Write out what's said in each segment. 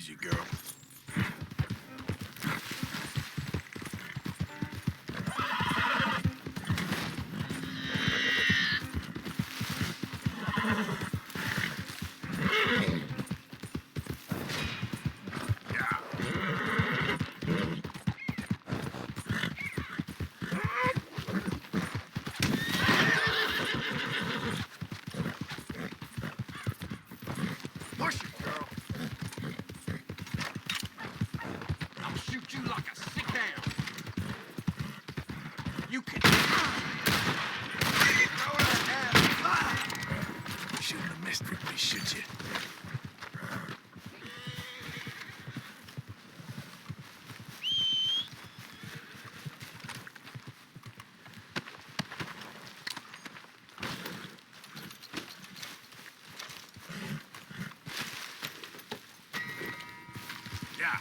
easy, girl. Push it, girl. I'll shoot you like a sit down. You can. Shouldn't have missed it, should you? Yeah.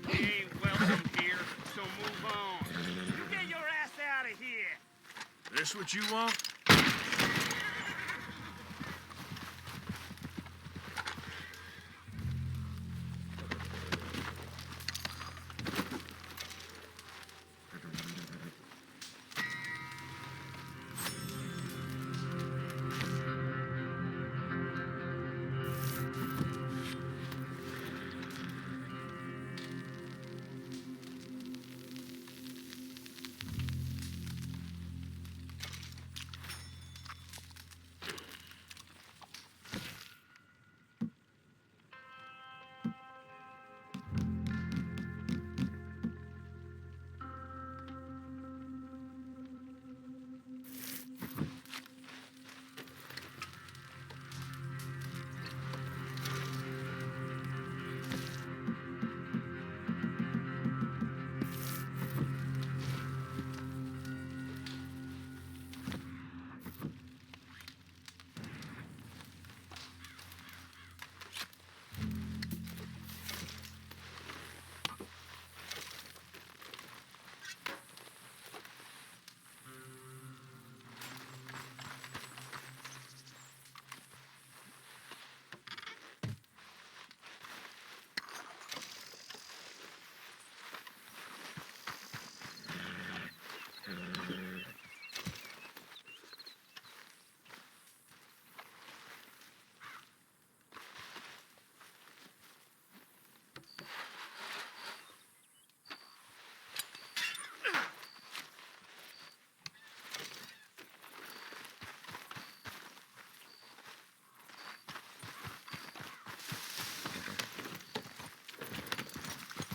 You ain't welcome here, so move on. You get your ass out of here. This what you want?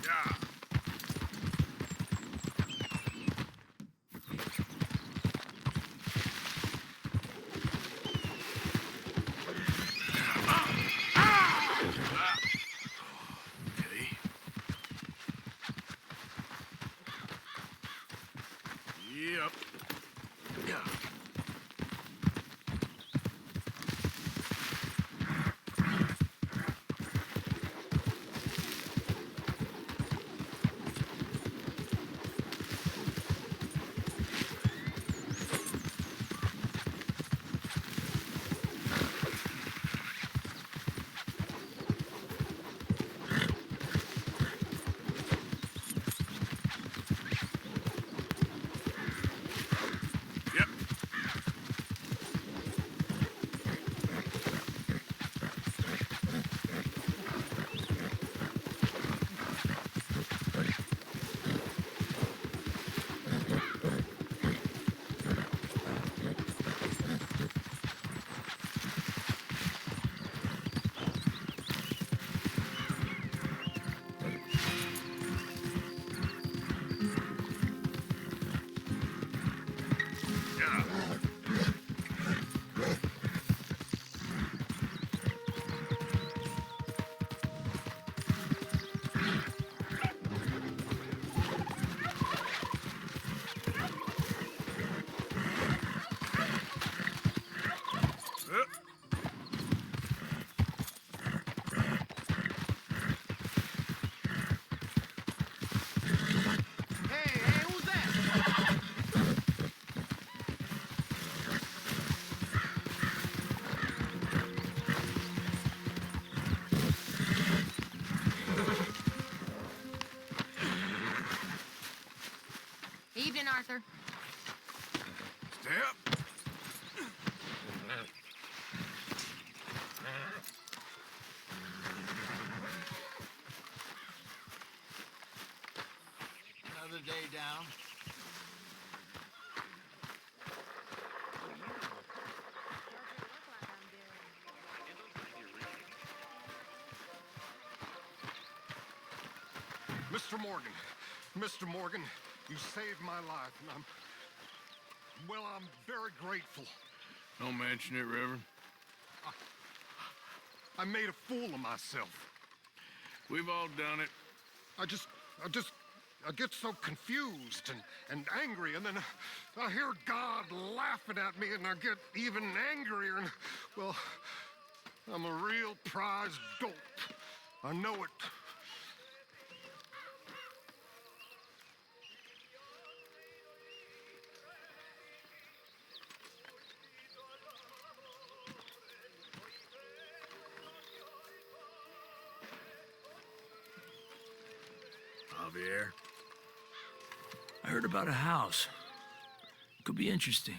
Yeah. Okay. Yep. Yeah. Yep. Arthur. Step. Another day down. Mr. Morgan, Mr. Morgan, you saved my life, and I'm very grateful. Don't mention it, Reverend. I made a fool of myself. We've all done it. I get so confused and angry, and then I hear God laughing at me, and I get even angrier, and, well, I'm a real prize dope. I know it. Javier. I heard about a house. Could be interesting.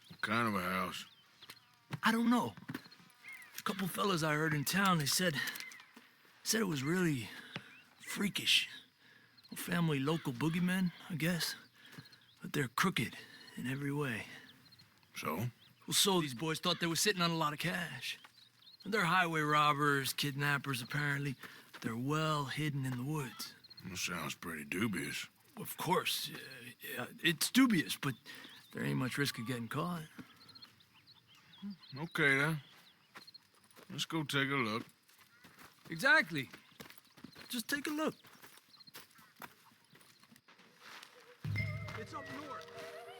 What kind of a house? I don't know. A couple fellas I heard in town, they said it was really freakish. A family local boogeymen, I guess. But they're crooked in every way. So? Well, so these boys thought they were sitting on a lot of cash. They're highway robbers, kidnappers, apparently. They're well hidden in the woods. That sounds pretty dubious. Of course, yeah, it's dubious, but there ain't much risk of getting caught. Okay, then. Let's go take a look. Exactly. Just take a look. It's up north,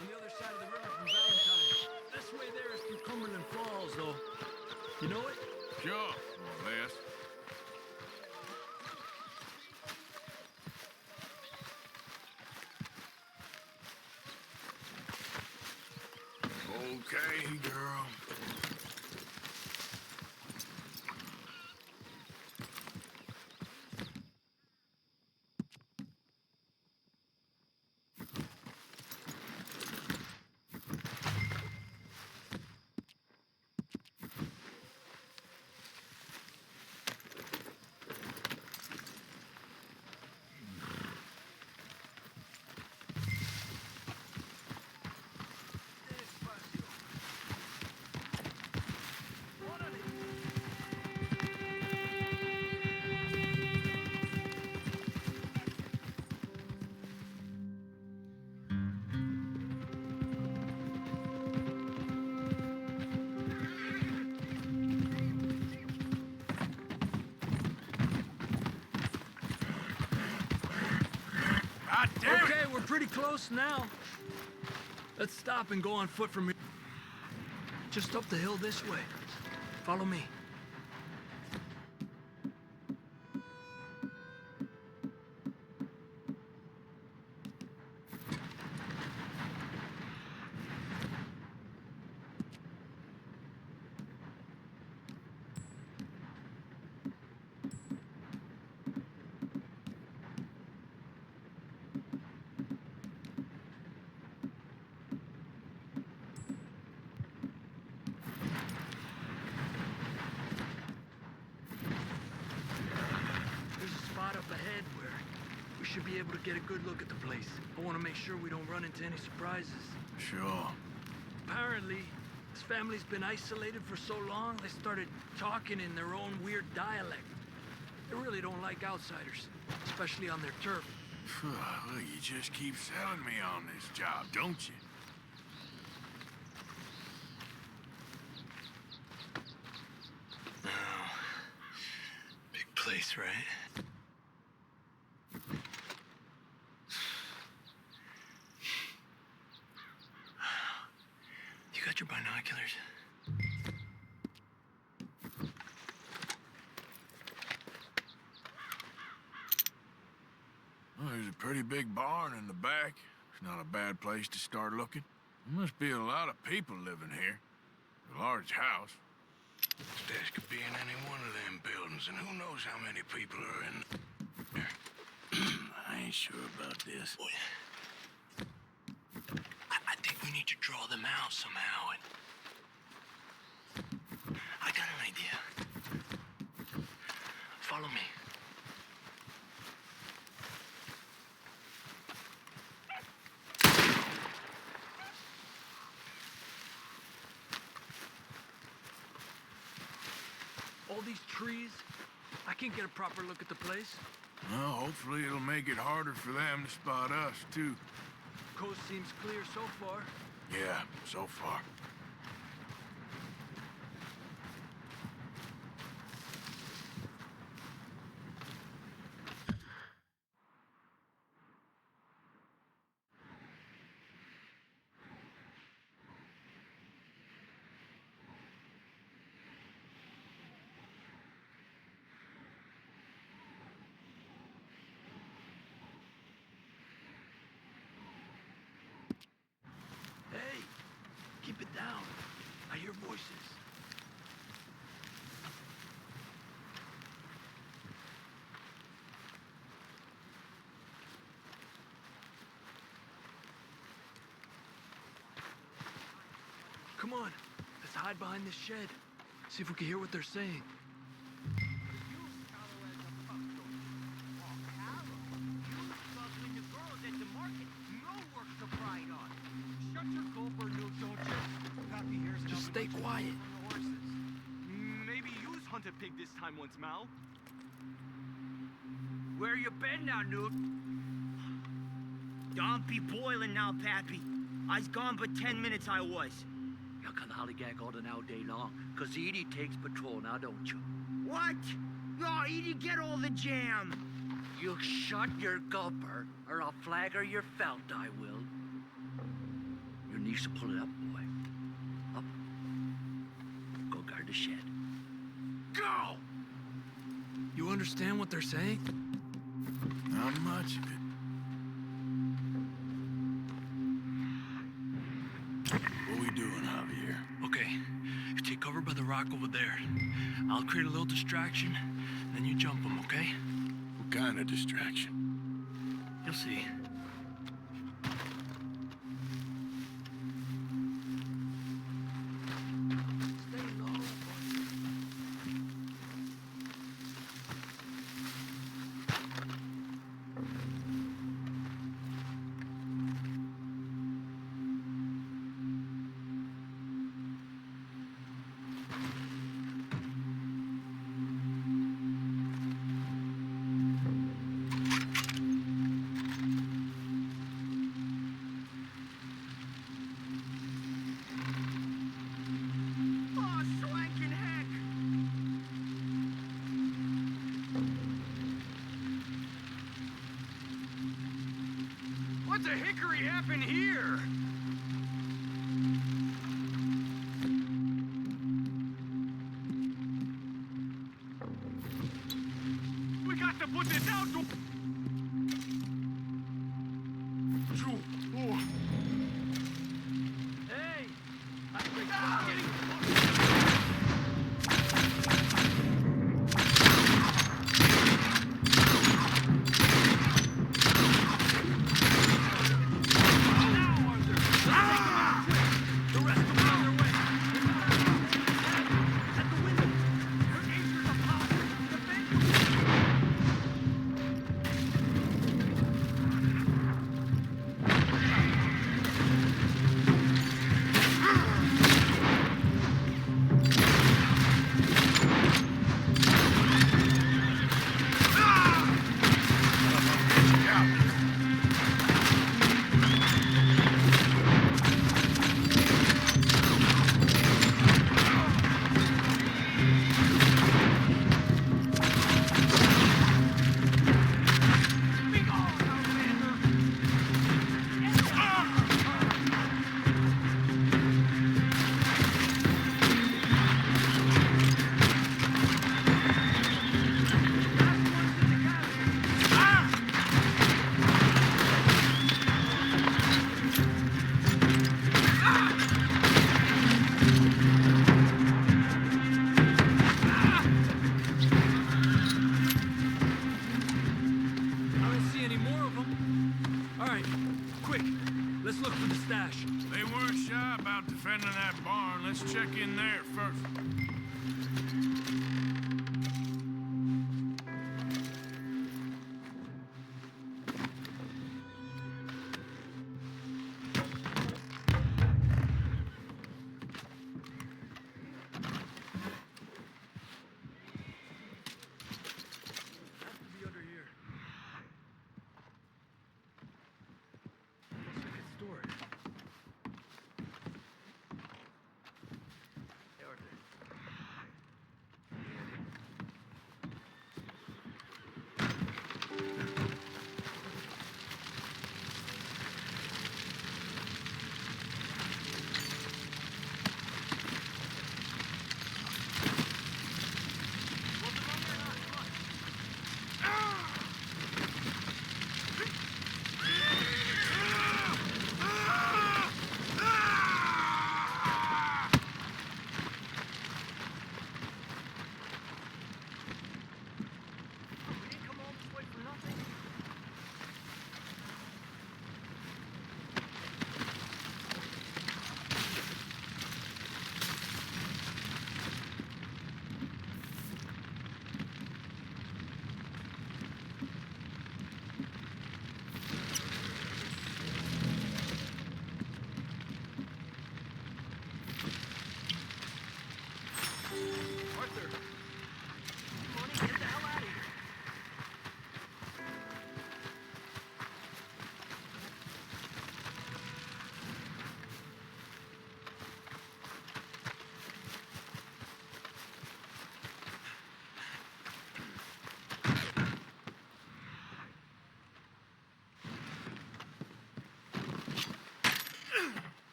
on the other side of the river from Valentine. Best way there is through Cumberland Falls, though. You know it? Sure, more or less. Okay, girl. God damn it! Okay, we're pretty close now. Let's stop and go on foot from here. Just up the hill this way. Follow me. There's a spot up ahead where we should be able to get a good look at the place. I want to make sure we don't run into any surprises. Sure. Apparently, this family's been isolated for so long, they started talking in their own weird dialect. They really don't like outsiders, especially on their turf. Well, you just keep selling me on this job, don't you? Big place, right? You got your binoculars? Well, there's a pretty big barn in the back. It's not a bad place to start looking. There must be a lot of people living here. A large house. This could be in any one of them buildings, and who knows how many people are in there. I ain't sure about this. them out somehow, and I got an idea. Follow me. All these trees, I can't get a proper look at the place. Well, hopefully it'll make it harder for them to spot us, too. Coast seems clear so far. Yeah, so far. Hey, keep it down. I hear voices. Come on, let's hide behind this shed. See if we can hear what they're saying. Just stay quiet. Maybe use hunt a pig this time once, Mal. Where you been now, Newt? Don't be boiling now, Pappy. I's gone but 10 minutes I was. You can hollygag all the now day long, 'cause Edie takes patrol now, don't you? What? No, Edie, get all the jam. You shut your gulper, or I'll flagger your felt, I will. Your niece will pull it up, boy. Up. Go guard the shed. Go! You understand what they're saying? Not much of it. What we doing, Javier? Okay, you take cover by the rock over there. I'll create a little distraction, then you jump them, okay? What kind of distraction? You'll see. Stay low. Oh, swanking heck! What the hickory happened here? We got to put this out. Hey! Now, Arthur. Let's look for the stash. They weren't shy about defending that barn. Let's check in there first. Be under here. Looks like it's stored. There it is.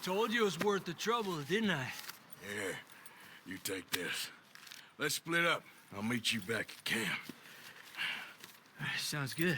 told you it was worth the trouble, didn't I? Yeah, you take this. Let's split up. I'll meet you back at camp. Sounds good.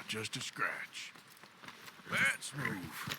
Just a scratch. Let's move.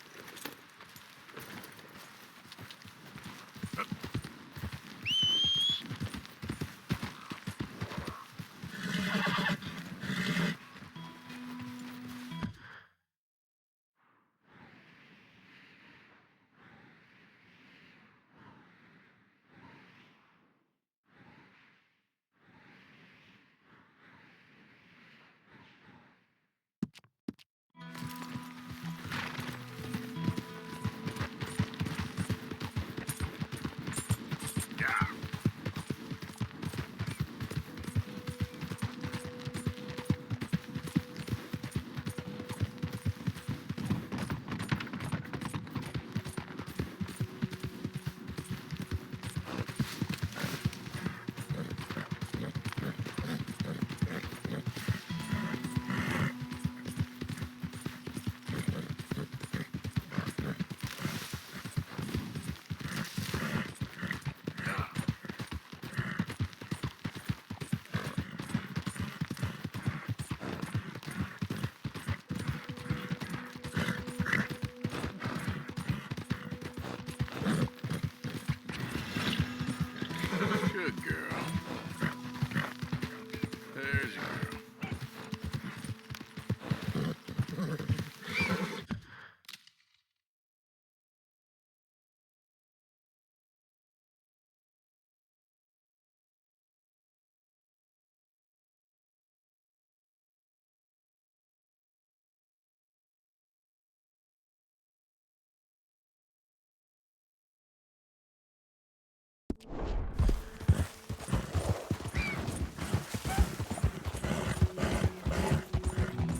Good girl. There's your girl.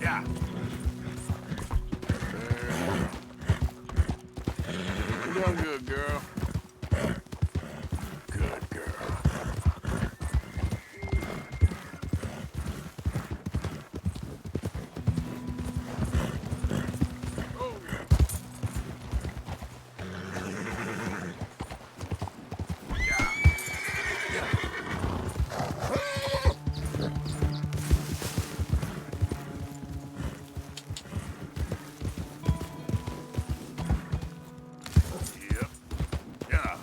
Yeah. You're doing good, girl. Good girl. Yep. Yeah.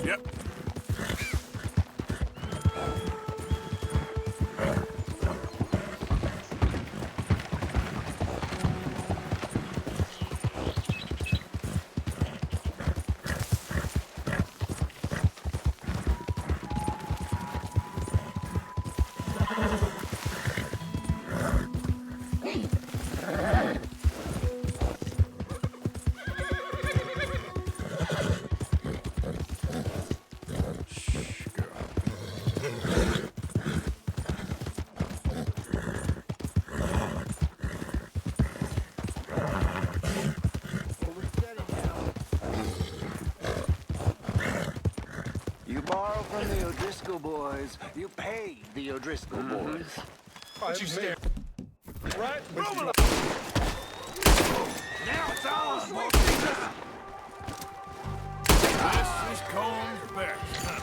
Yep. Shh, girl. You borrow from the O'Driscoll boys. You pay the O'Driscoll boys. What you stare? Right? Now it's on, boys. This is Combs' best, huh?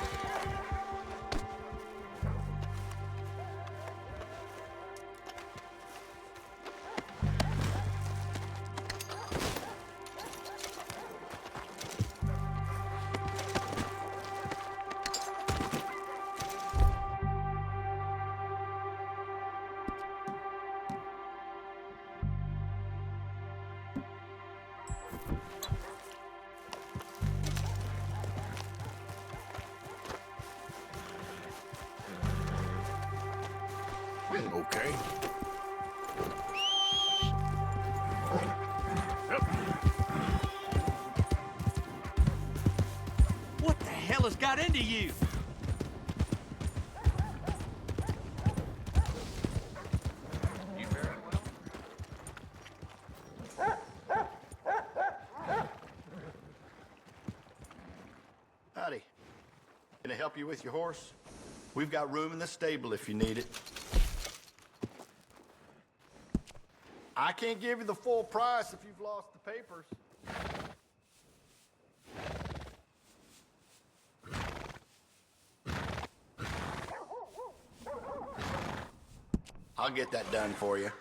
Okay. What the hell has got into you? Howdy. Can I help you with your horse? We've got room in the stable if you need it. I can't give you the full price if you've lost the papers. I'll get that done for you.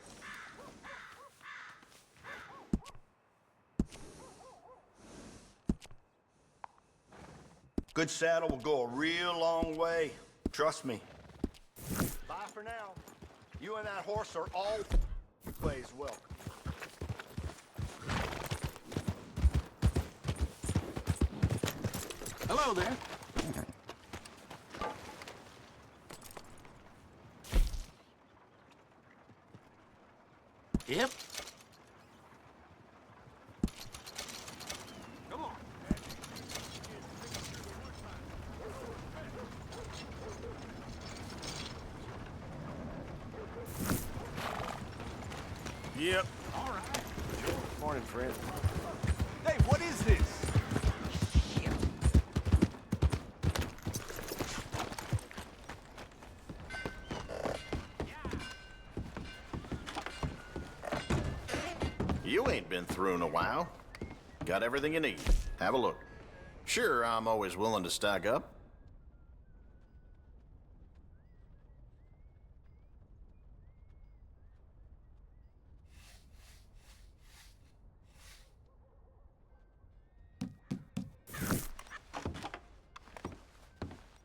Good saddle will go a real long way. Trust me. Bye for now. You and that horse are always welcome. Hello there. Yep. Come on. Yep. All right. Morning, friend. Hey, what is this? Shit. You ain't been through in a while. Got everything you need. Have a look. Sure, I'm always willing to stock up.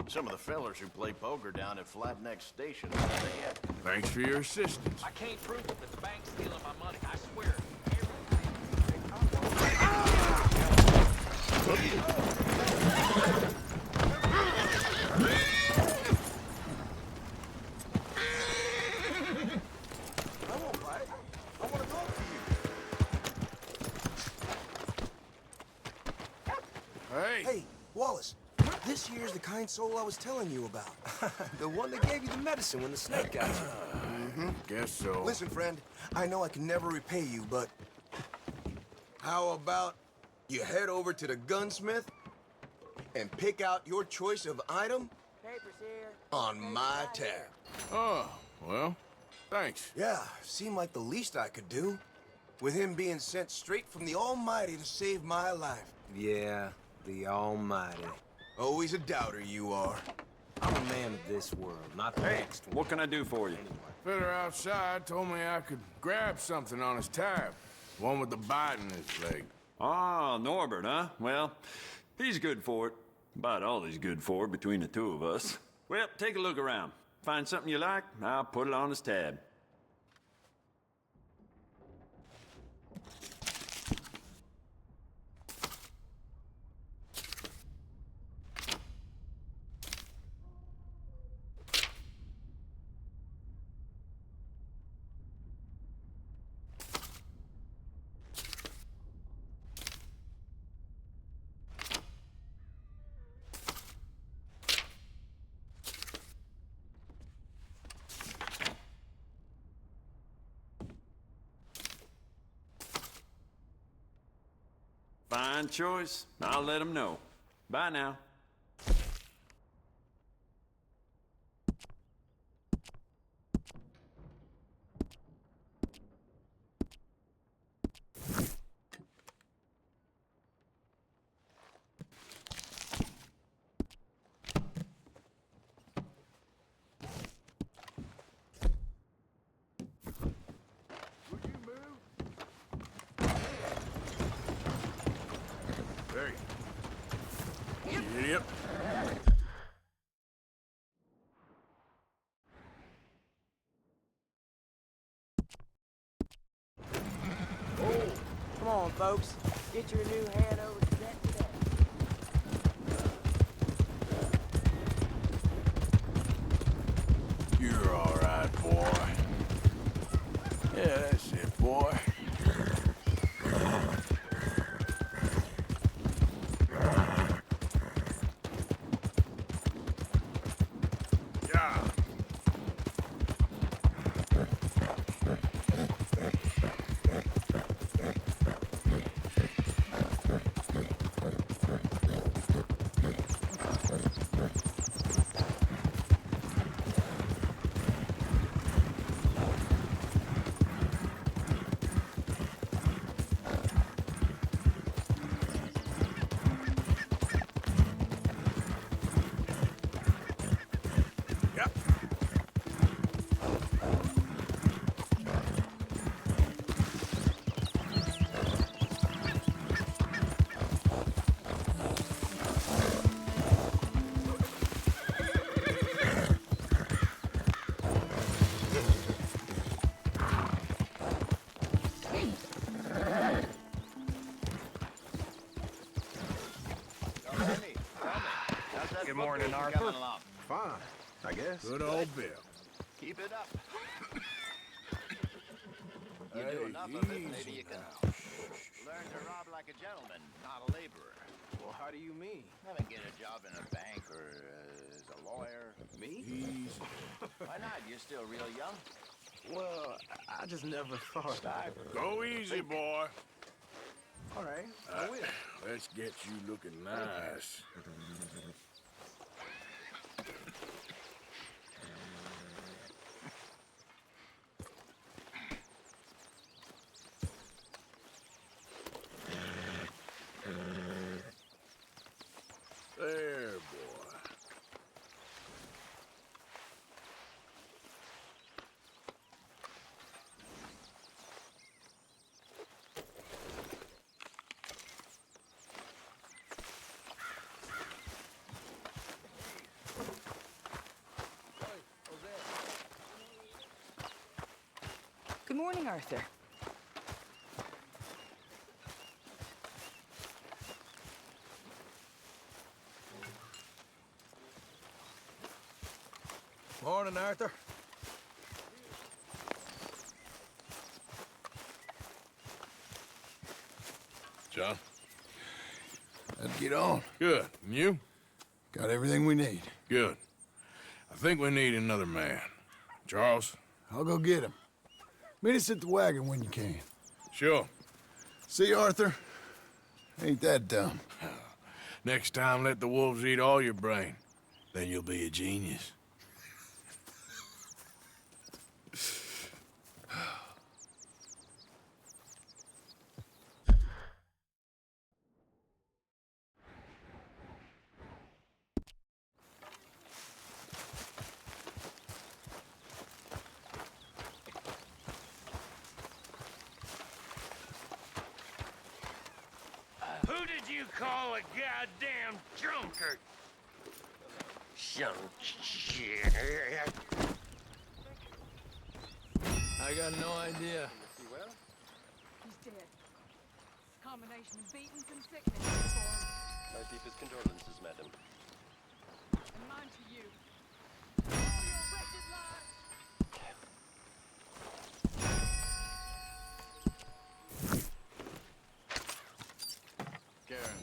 Some of the fellers who play poker down at Flatneck Station. Thanks for your assistance. I can't prove it, but the bank's stealing my money. I swear. I won't fight. I want to talk to you. Hey. Hey, Wallace. This here's the kind soul I was telling you about. The one that gave you the medicine when the snake got you. Guess so. Listen, friend, I know I can never repay you, but how about you head over to the gunsmith and pick out your choice of item on my tab? Oh, well, thanks. Yeah, seemed like the least I could do, with him being sent straight from the Almighty to save my life. Yeah, the Almighty. Always a doubter you are. I'm a man of this world, not the next one. What can I do for you? Fiddler outside told me I could grab something on his tab. One with the bite in his leg. Ah, Norbert, huh? Well, he's good for it. About all he's good for between the two of us. Well, take a look around. Find something you like, I'll put it on his tab. Fine choice. I'll let him know. Bye now. Giddy up. Come on, folks. Get your new hand over to that today. You're all right, boy. Yeah, that's it, boy. Yeah. Good morning, Arthur. Fine, I guess. Good old Bill. Keep it up. You Hey, do enough of it, easy maybe you can now. learn to rob like a gentleman, not a laborer. Well, how do you mean? Never get a job in a bank or as a lawyer. Me? Easy. Why not? You're still real young. Well, I just never thought. Go easy, boy. All right, I will. Let's get you looking nice. There, boy. Good morning, Arthur. Morning, Arthur. John? Let's get on. Good. And you? Got everything we need. Good. I think we need another man. Charles? I'll go get him. Meet us at the wagon when you can. Sure. See, Arthur? Ain't that dumb. Next time, let the wolves eat all your brain. Then you'll be a genius. Who did you call a goddamn drunkard? Some shit. I got no idea. He's dead. Combination of beatings and sickness. My deepest condolences, madam. And mine to you. All your wretched lives. Karen.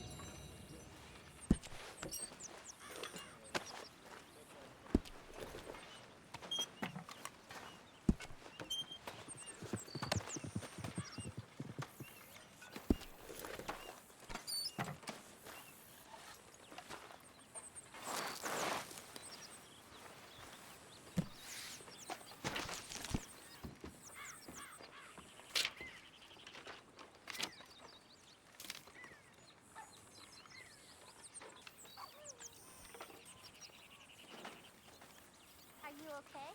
Are you okay?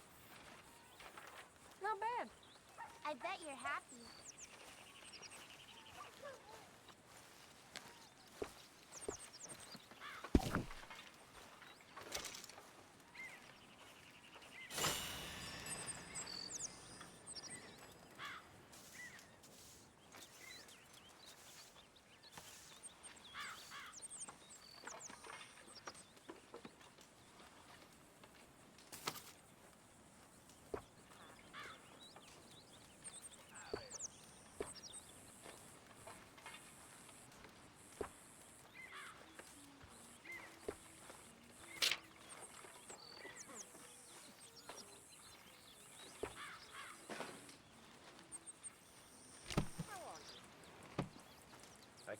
Not bad. I bet you're happy.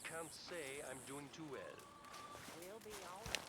can't say I'm doing too well. We'll be all right.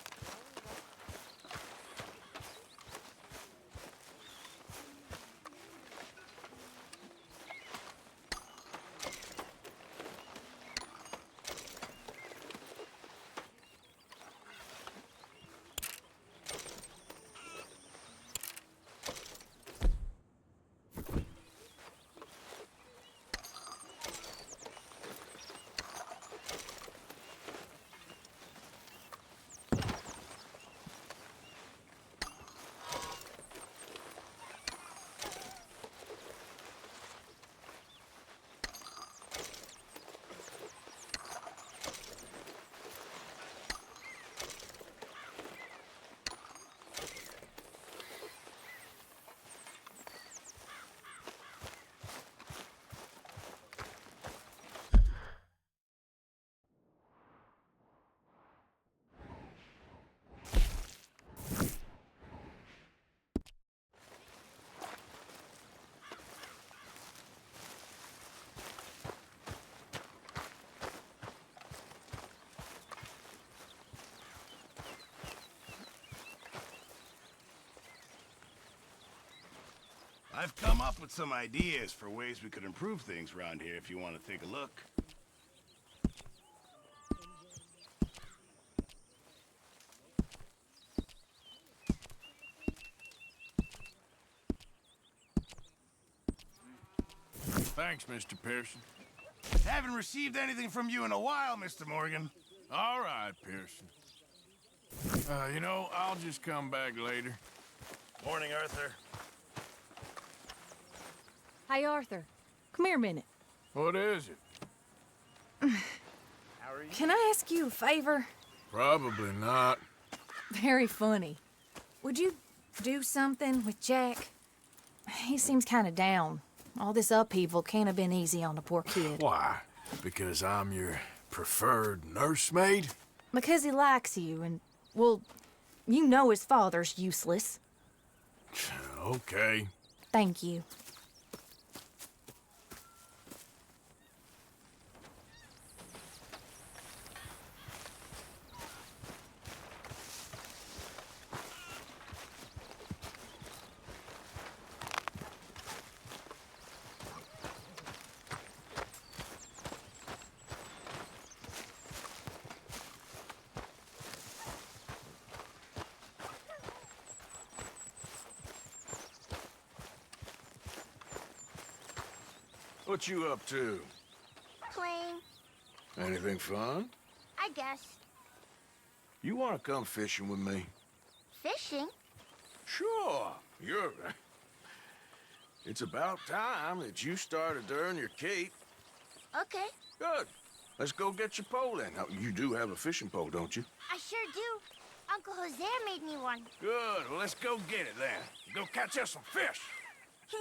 I've come up with some ideas for ways we could improve things around here if you want to take a look. Thanks, Mr. Pearson. Haven't received anything from you in a while, Mr. Morgan. All right, Pearson. You know, I'll just come back later. Morning, Arthur. Hey, Arthur. Come here a minute. What is it? Can I ask you a favor? Probably not. Very funny. Would you do something with Jack? He seems kind of down. All this upheaval can't have been easy on the poor kid. Why? Because I'm your preferred nursemaid? Because he likes you and, well, you know his father's useless. Okay. Thank you. What you up to? Playing, Anything fun? I guess. You want to come fishing with me? Fishing? Sure. It's about time that you started to earn your keep. Okay. Good. Let's go get your pole in. Now, you do have a fishing pole, don't you? I sure do. Uncle Jose made me one. Good. Well, let's go get it then. Go catch us some fish. Yeah.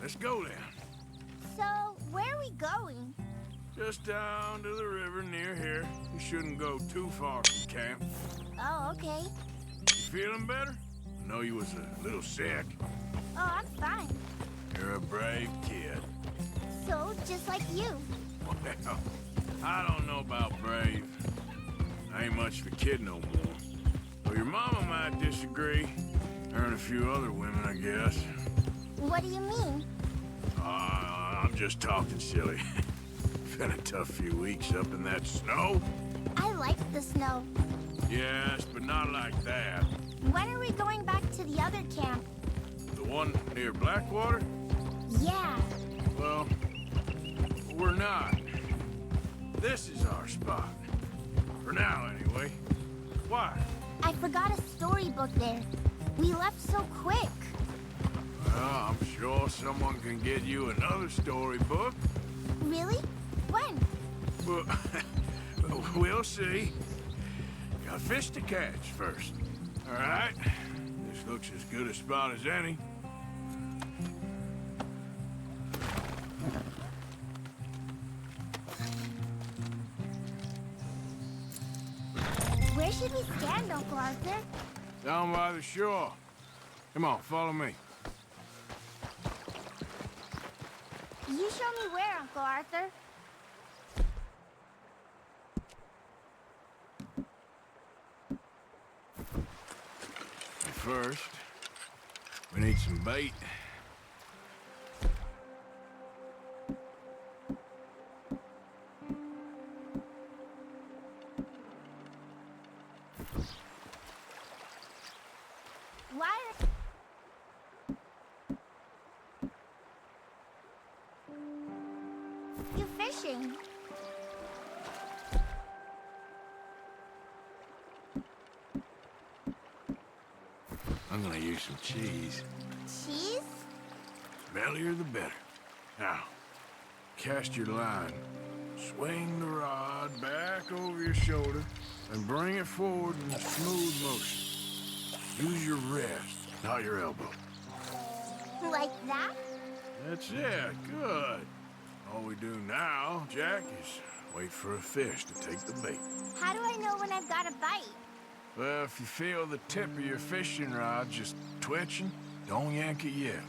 Let's go then. So, where are we going? Just down to the river near here. You shouldn't go too far from camp. Oh, okay. You feeling better? I know you was a little sick. Oh, I'm fine. You're a brave kid. So, just like you. Well, I don't know about brave. I ain't much of a kid no more. Well, your mama might disagree. Her and a few other women, I guess. What do you mean? I'm just talking silly. Been a tough few weeks up in that snow. I like the snow. Yes, but not like that. When are we going back to the other camp? The one near Blackwater? Yeah. Well, we're not. This is our spot. For now, anyway. Why? I forgot a storybook there. We left so quick. Well, I'm sure someone can get you another storybook. Really? When? Well, we'll see. Got fish to catch first. All right? This looks as good a spot as any. Where should we stand, Uncle Arthur? Down by the shore. Come on, follow me. You show me where, Uncle Arthur. First, we need some bait. Why are you fishing? I'm gonna use some cheese. Cheese? Bellier the better. Now, cast your line. Swing the rod back over your shoulder and bring it forward in a smooth motion. Use your wrist, not your elbow. Like that? That's it. Good. All we do now, Jack, is wait for a fish to take the bait. How do I know when I've got a bite? Well, if you feel the tip of your fishing rod just twitching, don't yank it yet.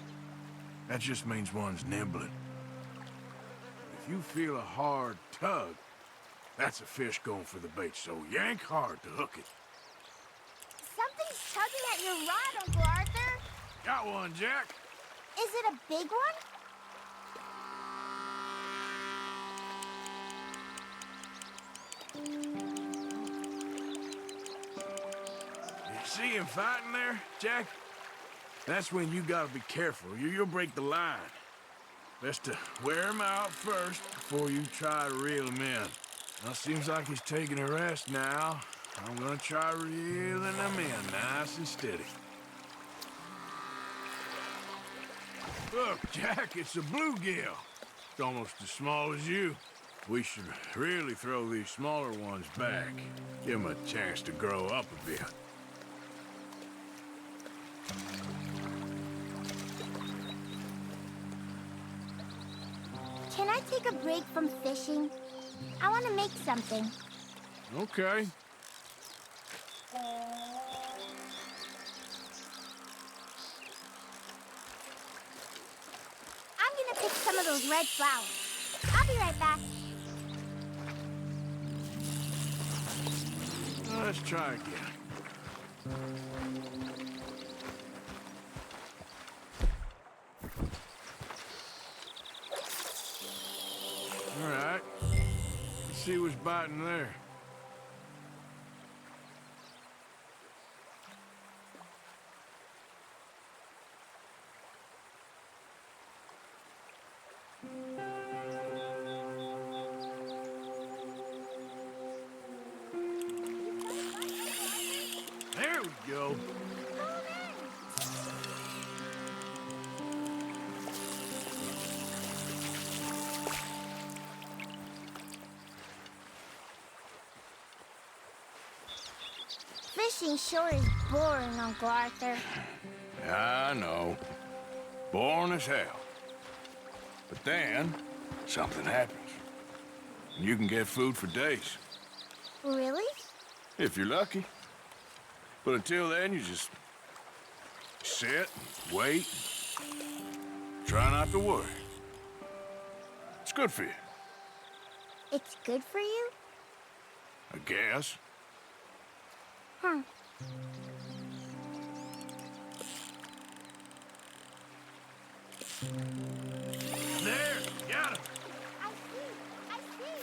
That just means one's nibbling. If you feel a hard tug, that's a fish going for the bait, so yank hard to hook it. Something's tugging at your rod, Uncle Arthur. Got one, Jack. Is it a big one? You see him fighting there, Jack? That's when you gotta be careful. You'll break the line. Best to wear him out first before you try to reel him in. Well, seems like he's taking a rest now. I'm gonna try reeling him in nice and steady. Look, Jack, it's a bluegill. It's almost as small as you. We should really throw these smaller ones back. Give them a chance to grow up a bit. Can I take a break from fishing? I want to make something. Okay. I'm gonna pick some of those red flowers. I'll be right back. Let's try again. All right. Let's see what's biting there. There we go. Fishing sure is boring, Uncle Arthur. I know. Boring as hell. But then, something happens. And you can get food for days. Really? If you're lucky. But until then, you just sit, wait, try not to worry. It's good for you, It's good for you? I guess. Huh. There, got him. I see.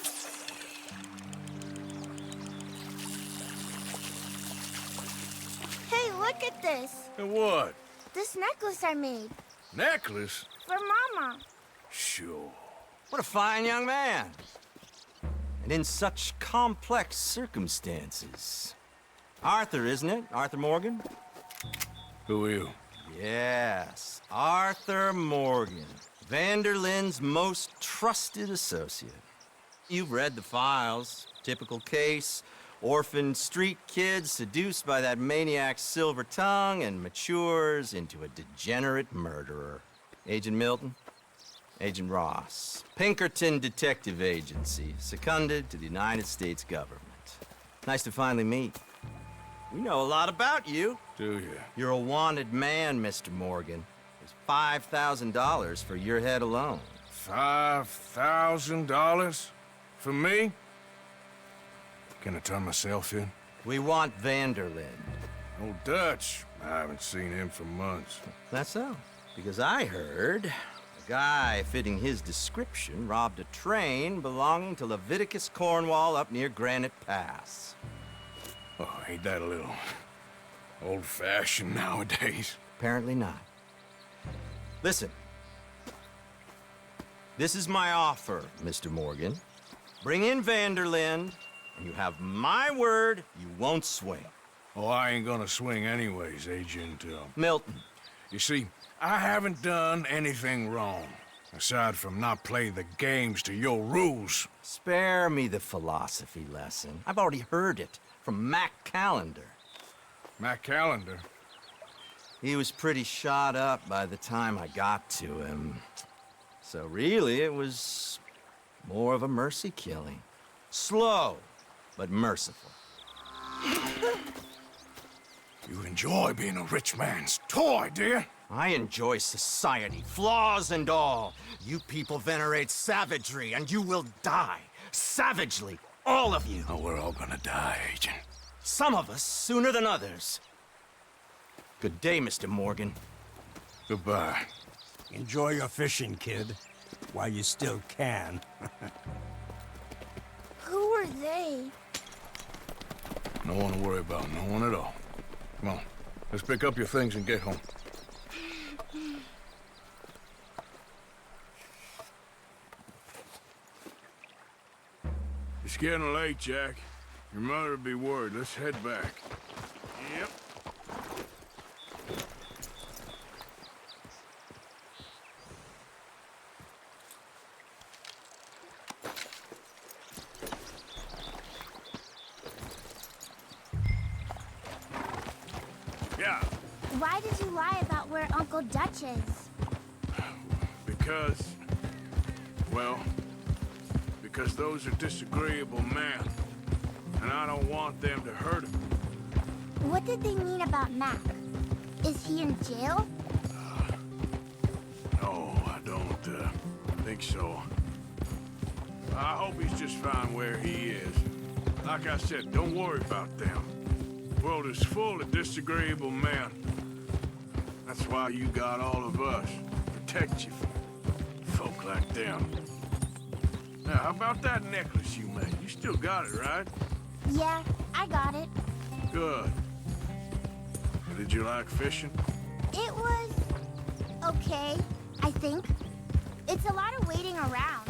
Hey, look at this. And what? This necklace I made. Necklace? For Mama. Sure. What a fine young man. And in such complex circumstances. Arthur, isn't it? Arthur Morgan? Who are you? Yes, Arthur Morgan. Vanderlyn's most trusted associate. You've read the files. Typical case. Orphan street kid seduced by that maniac's silver tongue and matures into a degenerate murderer. Agent Milton, Agent Ross, Pinkerton Detective Agency, seconded to the United States government. Nice to finally meet. We know a lot about you. Do you? You're a wanted man, Mr. Morgan. There's $5,000 for your head alone. $5,000? For me? Can I turn myself in? We want Vanderlyn. Old Dutch. I haven't seen him for months. That's so. Because I heard a guy fitting his description robbed a train belonging to Leviticus Cornwall up near Granite Pass. Oh, ain't that a little old-fashioned nowadays? Apparently not. Listen. This is my offer, Mr. Morgan. Bring in Vanderlyn, and you have my word you won't swing. Oh, I ain't gonna swing anyways, Agent, Milton. You see, I haven't done anything wrong, aside from not playing the games to your rules. Spare me the philosophy lesson. I've already heard it from Mac Callender. Mac Callender? He was pretty shot up by the time I got to him. So really, it was more of a mercy killing. Slow, but merciful. You enjoy being a rich man's toy, dear. I enjoy society, flaws and all. You people venerate savagery, and you will die. Savagely, all of you. Oh, we're all gonna die, Agent. Some of us sooner than others. Good day, Mr. Morgan. Goodbye. Enjoy your fishing, kid, while you still can. Who are they? No one to worry about, no one at all. Come on, let's pick up your things and get home. It's getting late, Jack. Your mother'll be worried. Let's head back. Yep. Yeah. Why did you lie about where Uncle Dutch is? Because... well... because those are disagreeable men. And I don't want them to hurt him. What did they mean about Mac? Is he in jail? No, I don't think so. I hope he's just fine where he is. Like I said, don't worry about them. The world is full of disagreeable men. That's why you got all of us. Protect you from folk like them. Now, how about that necklace you made? You still got it, right? Yeah, I got it. Good. Did you like fishing? It was... okay, I think. It's a lot of waiting around.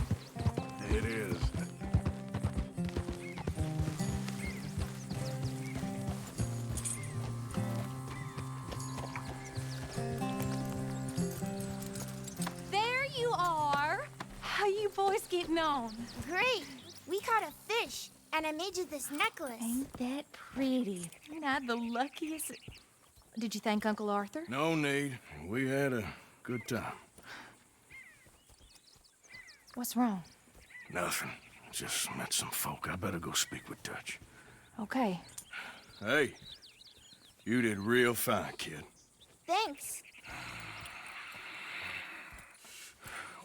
It is. There you are. How you boys getting on? Great. We caught a fish, and I made you this necklace. Ain't that pretty? Ain't I the luckiest? Did you thank Uncle Arthur? No need. We had a good time. What's wrong? Nothing. Just met some folk. I better go speak with Dutch. Okay. Hey, you did real fine, kid. Thanks.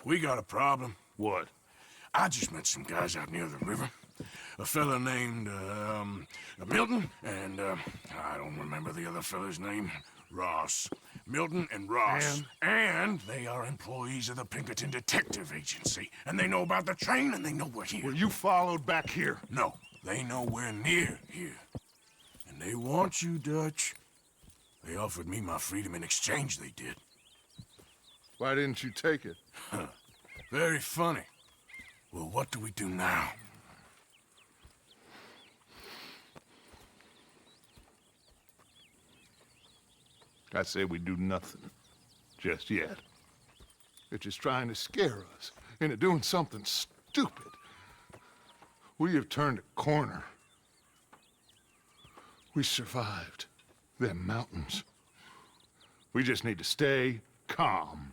We got a problem. What? I just met some guys out near the river. A fella named, Milton, and, I don't remember the other fella's name. Ross. Milton and Ross. And they are employees of the Pinkerton Detective Agency. And they know about the train, and they know we're here. Were you followed back here? No, they know we're near here. And they want you, Dutch. They offered me my freedom in exchange, they did. Why didn't you take it? Very funny. Well, what do we do now? I say we do nothing. Just yet. They're just trying to scare us into doing something stupid. We have turned a corner. We survived them mountains. We just need to stay calm.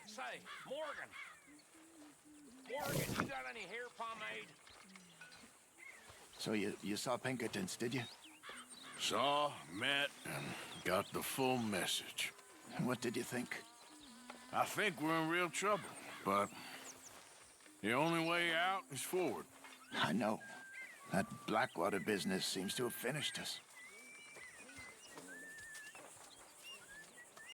Say, Morgan. Morgan, you got any hair pomade? So you saw Pinkertons, did you? Saw, met, and got the full message. What did you think? I think we're in real trouble, but the only way out is forward. I know. That Blackwater business seems to have finished us.